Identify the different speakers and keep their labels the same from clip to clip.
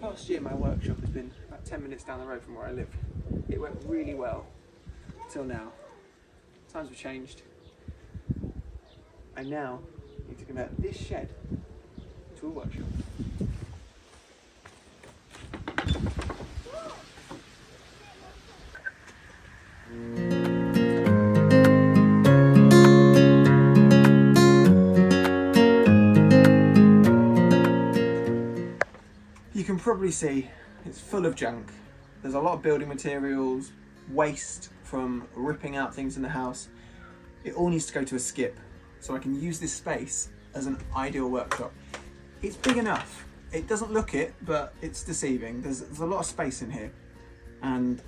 Speaker 1: Last year my workshop has been about 10 minutes down the road from where I live. It went really well till now. Times have changed. I now need to convert this shed to a workshop. You can probably see it's full of junk. There's a lot of building materials, waste from ripping out things in the house. It all needs to go to a skip so I can use this space as an ideal workshop. It's big enough. It doesn't look it, but it's deceiving. There's a lot of space in here, and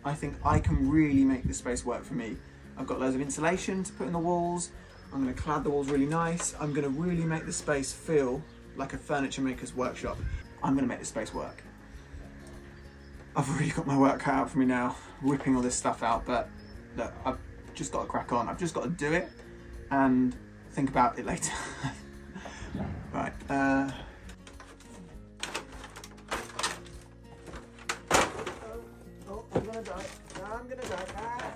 Speaker 1: I think I can really make this space work for me. I've got loads of insulation to put in the walls. I'm going to clad the walls really nice. I'm going to really make the space feel like a furniture maker's workshop. I'm going to make this space work. I've really got my work cut out for me now, whipping all this stuff out, but look, I've just got to crack on. I've just got to do it and think about it later. Right. Oh, I'm gonna die. I'm gonna die. Ah.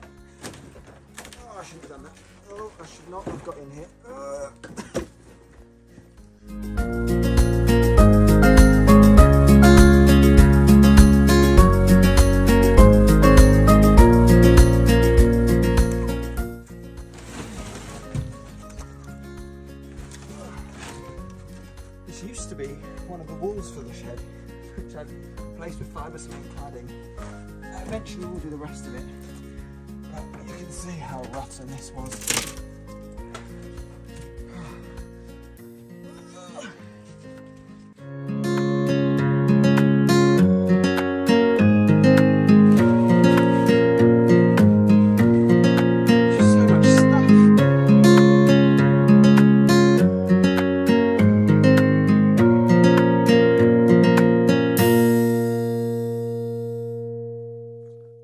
Speaker 1: Oh, I shouldn't have done that. Oh, I should not have got in here. This used to be one of the walls for the shed, which I'd replaced with fibre cement cladding. Eventually we'll do the rest of it, but you can see how rotten this was.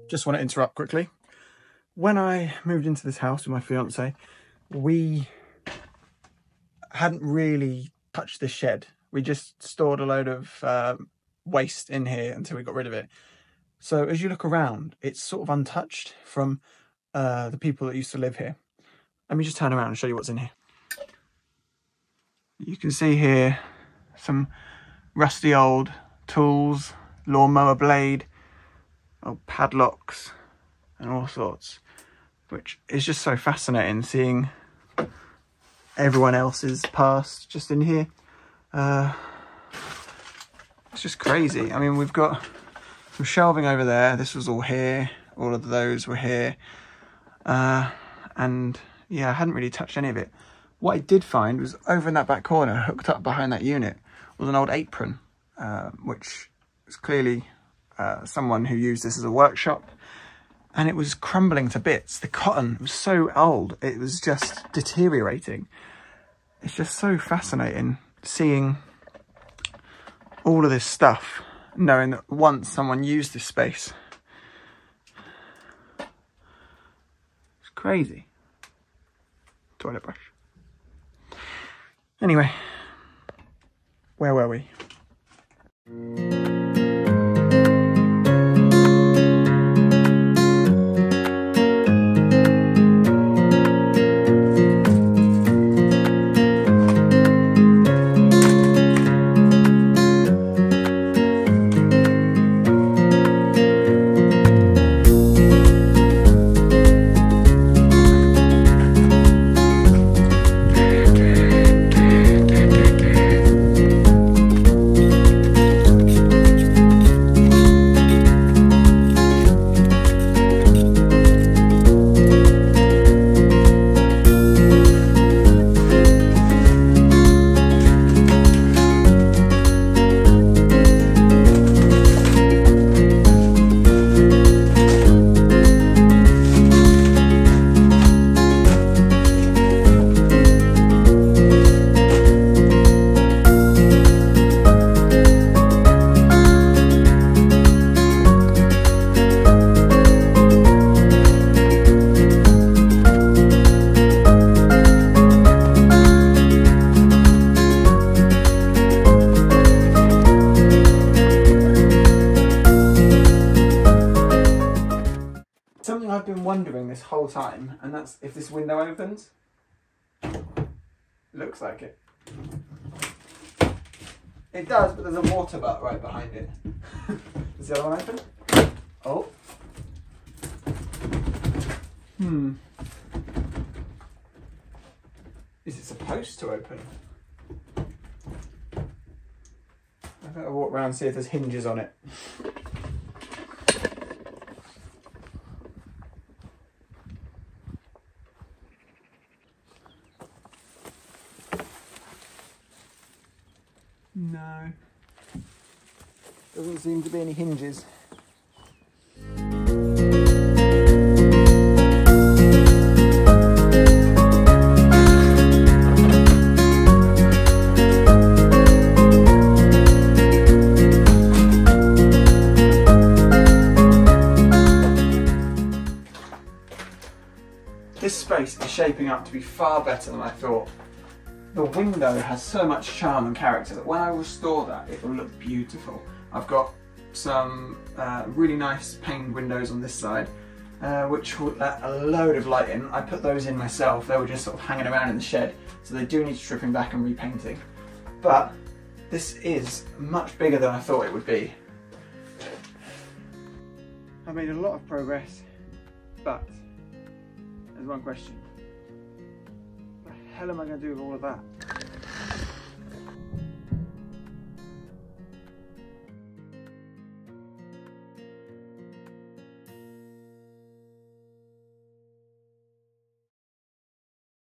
Speaker 1: Just want to interrupt quickly. When I moved into this house with my fiance, we hadn't really touched this shed. We just stored a load of waste in here until we got rid of it. So as you look around, it's sort of untouched from the people that used to live here. Let me just turn around and show you what's in here. You can see here some rusty old tools, lawnmower blade, old padlocks and all sorts, which is just so fascinating seeing everyone else's past just in here. It's just crazy. I mean, we've got some shelving over there. This was all here. All of those were here. And yeah, I hadn't really touched any of it. What I did find was over in that back corner, hooked up behind that unit, was an old apron, which was clearly someone who used this as a workshop, and it was crumbling to bits. The cotton was so old, it was just deteriorating. It's just so fascinating seeing all of this stuff, knowing that once someone used this space. It's crazy. Toilet brush. Anyway, where were we? been wondering this whole time, and that's if this window opens. Looks like it. It does, but there's a water butt right behind it. Is the other one open? Oh. Is it supposed to open? I better walk around and see if there's hinges on it. No. Doesn't seem to be any hinges. This space is shaping up to be far better than I thought. The window has so much charm and character that when I restore that, it will look beautiful. I've got some really nice paned windows on this side, which will let a load of light in. I put those in myself. They were just sort of hanging around in the shed, so they do need stripping back and repainting. But this is much bigger than I thought it would be. I've made a lot of progress, but there's one question. What the hell am I going to do with all of that?